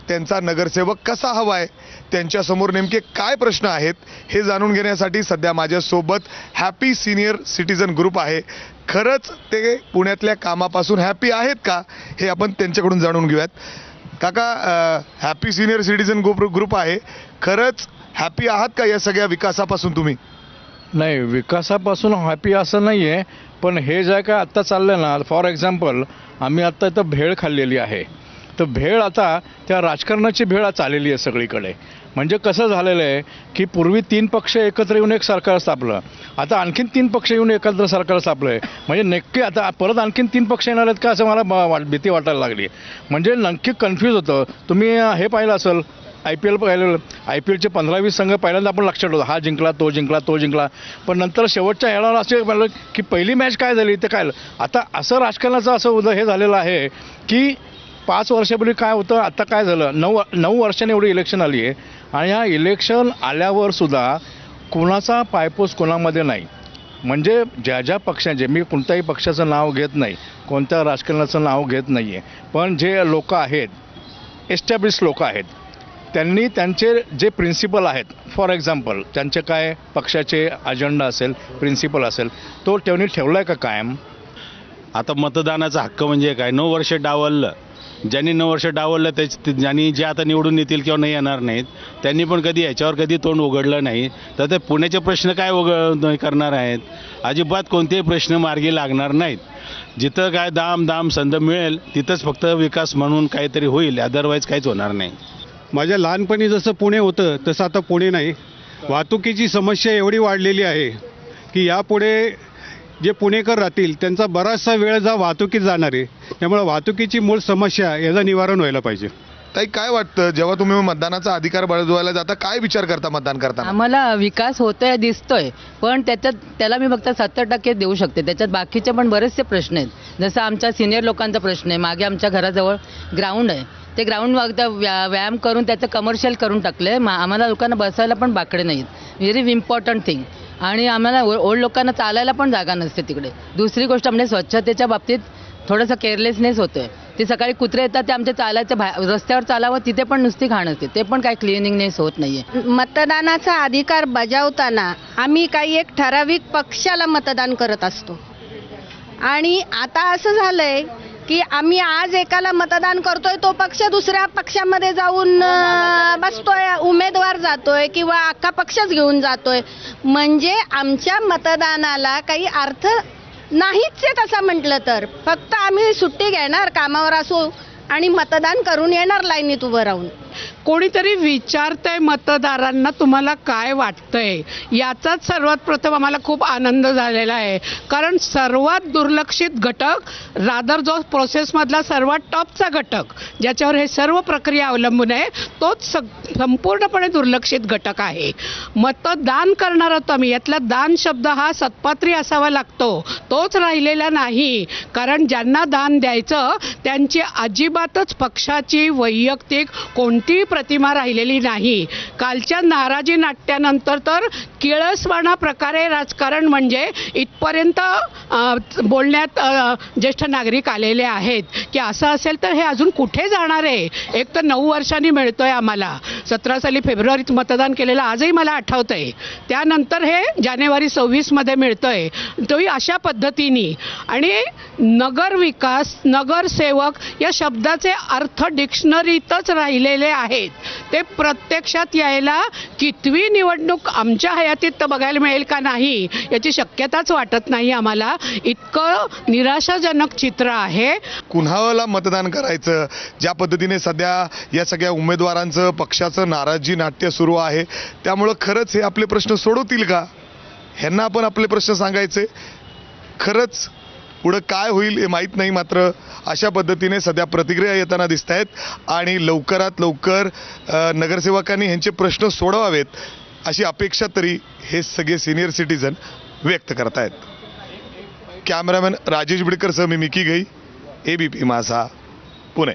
त्यांचा नगरसेवक कसा हवा आहे, त्यांच्यासमोर नेमके काय प्रश्न आहेत हे जाणून घेण्यासाठी सध्या माझ्यासोबत हॅपी सिनियर सिटीजन ग्रुप आहे. खरंच ते पुण्यातल्या कामापासून हॅपी आहेत का हे आपण त्यांच्याकडून जाणून घेऊयात. काका, हॅपी सिनियर सिटीजन ग्रुप आहे, खरंच हॅपी आहात का या सगळ्या विकासापासून तुम्ही? नाही, विकासापासून हॅपी असं नाही आहे, पण हे जे काय आत्ता चाललं ना, फॉर एक्झाम्पल आम्ही आत्ता इथं भेळ खाल्लेली आहे. तर भेळ आता त्या राजकारणाची भेळ आज आलेली आहे सगळीकडे. म्हणजे कसं झालेलं आहे की पूर्वी 3 पक्ष एकत्र येऊन एक सरकार स्थापलं, आता आणखीन 3 पक्ष येऊन एकत्र सरकार स्थापलं आहे. म्हणजे नक्की आता परत आणखीन 3 पक्ष येणार आहेत का असं मला भीती वाटायला लागली. म्हणजे नक्की कन्फ्यूज होतं. तुम्ही हे पाहिलं असेल, IPL पाहिलं, IPLचे 15-20 संघ पहिल्यांदा आपण लक्षात ठेवतो, हा जिंकला, तो जिंकला, तो जिंकला. पण नंतर शेवटच्या ह्याला असे म्हणलं की पहिली मॅच काय झाली ते काय. आता असं राजकारणाचं असं हे झालेलं आहे की 5 वर्षापूर्वी काय होतं, आता काय झालं. 9 वर्षांनी एवढी इलेक्शन आली आहे आणि ह्या इलेक्शन आल्यावर सुद्धा कोणाचा पायपोस कोणामध्ये नाही. म्हणजे ज्या पक्षांचे, मी कोणत्याही पक्षाचं नाव घेत नाही, कोणत्या राजकारणाचं नाव घेत नाही आहे, पण जे लोक आहेत, एस्टॅब्लिश लोक आहेत, त्यांनी त्यांचे जे प्रिन्सिपल आहेत, फॉर एक्झाम्पल त्यांचे काय पक्षाचे अजेंडा असेल, प्रिन्सिपल असेल, तो त्यांनी ठेवला आहे का कायम. आता मतदानाचा हक्क म्हणजे काय, 9 वर्ष डावललं, ज्यांनी 9 वर्ष डावललं ज्यांनी जे आता निवडून येतील किंवा नाही येणार नाहीत, त्यांनी पण कधी ह्याच्यावर कधी तोंड उघडलं नाही. तर ते पुण्याचे प्रश्न काय करणार आहेत, अजिबात कोणतेही प्रश्न मार्गी लागणार नाहीत. जिथं काय दाम संध मिळेल तिथंच फक्त विकास म्हणून काहीतरी होईल, अदरवाईज काहीच होणार नाही. माझ्या लहानपणी जसं पुणे होतं तसं आता पुणे नाही. वाहतुकीची समस्या एवढी वाढलेली आहे की यापुढे जे पुणेकर राहतील त्यांचा बराचसा वेळ वाहतुकीत जाणार आहे. त्यामुळे वाहतुकीची मूळ समस्या याचं निवारण व्हायला पाहिजे. ताई, काय वाटतं जेव्हा तुम्ही मतदानाचा अधिकार बळजवायला जाता, काय विचार करता मतदान करताना? आम्हाला विकास होतोय दिसतोय, पण त्याला मी फक्त 70% देऊ शकते. त्याच्यात बाकीचे पण बरेचसे प्रश्न आहेत. जसं आमच्या सिनियर लोकांचा प्रश्न आहे. मागे आमच्या घराजवळ ग्राउंड आहे, ते ग्राउंड व्यायाम करून त्याचं कमर्शियल करून टाकले. आम्हाला लोकांना बसायला पण बाकडे नाहीत. Very important thing. आणि आम्हाला ओल्ड लोकांना चालायला पण जागा नसते तिकडे. दुसरी गोष्ट म्हणजे स्वच्छतेच्या बाबतीत थोडंसं केअरलेसनेस होतोय. ते सकाळी कुत्रे येतात, ते आमच्या चालायचं रस्त्यावर चालावं, तिथे पण नुसती घाण असते, ते पण काही क्लिनिंगनेस होत नाहीये. मतदानाचा अधिकार बजावताना आम्ही काही एक ठराविक पक्षाला मतदान करत असतो. आणि आता असं झालंय की आम्ही आज एकाला मतदान करतोय, तो पक्ष दुसऱ्या पक्षामध्ये जाऊन बसतोय, उमेदवार जातोय किंवा अख्खा पक्षच घेऊन जातोय. म्हणजे आमच्या मतदानाला काही अर्थ नाहीच आहे तसं म्हटलं तर. फक्त आम्ही सुट्टी घेणार, कामावर असू आणि मतदान करून येणार लाईनीत उभं राहून. कोणीतरी विचारतंय मतदारांना तुम्हाला काय वाटतंय, याचाच सर्वात प्रथम आम्हाला खूप आनंद झालेला आहे. कारण सर्वात दुर्लक्षित घटक, रादर जो प्रोसेसमधला सर्वात टॉपचा घटक ज्याच्यावर हे सर्व प्रक्रिया अवलंबून आहे, तोच संपूर्णपणे दुर्लक्षित घटक आहे. मतदान करणार आहोत आम्ही, यातला दान शब्द हा सत्पात्री असावा लागतो, तोच राहिलेला नाही. कारण ज्यांना दान द्यायचं त्यांची अजिबातच पक्षाची वैयक्तिक कोणतीही प्रतिमा राहिलेली नाही. कालच्या नाराजी नाट्यानंतर तर किळसवाणा प्रकारे राजकारण म्हणजे इथपर्यंत बोलण्यात ज्येष्ठ नागरिक आलेले आहेत की असं असेल तर हे अजून कुठे जाणार आहे. एक तर 9 वर्षांनी मिळतोय आम्हाला. 17 साली फेब्रुवारीत मतदान केलेलं आजही मला आठवतंय. त्यानंतर हे जानेवारी 26मध्ये मिळतंय. तोही अशा पद्धतीने. आणि नगर विकास, नगरसेवक या शब्दाचे अर्थ डिक्शनरीतच राहिलेले आहेत. ते प्रत्यक्षात यायला कितवी निवडणूक आमच्या हयातीत तर बघायला मिळेल का नाही याची शक्यताच वाटत नाही आम्हाला. इतकं निराशाजनक चित्र आहे. कुणाला मतदान करायचं, ज्या पद्धतीने सध्या या सगळ्या उमेदवारांचं पक्षाचं नाराजी नाट्य सुरू आहे, त्यामुळं खरंच हे आपले प्रश्न सोडवतील का, ह्यांना आपण आपले प्रश्न सांगायचे. खरंच पुढं काय होईल हे माहीत नाही. मात्र अशा पद्धतीने सध्या प्रतिक्रिया येताना दिसत आहेत आणि लवकरात लवकर नगरसेवकांनी ह्यांचे प्रश्न सोडवावेत अशी अपेक्षा तरी हे सगळे सिनियर सिटीजन व्यक्त करत आहेत. कॅमेरामॅन राजेश बिडकरसह मी मिकी गई, ABP माझा, पुणे.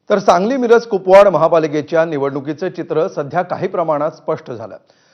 तर सांगली मिरज कुपवाड महापालिकेच्या निवडणुकीचे चित्र सध्या काही प्रमाणात स्पष्ट झालं.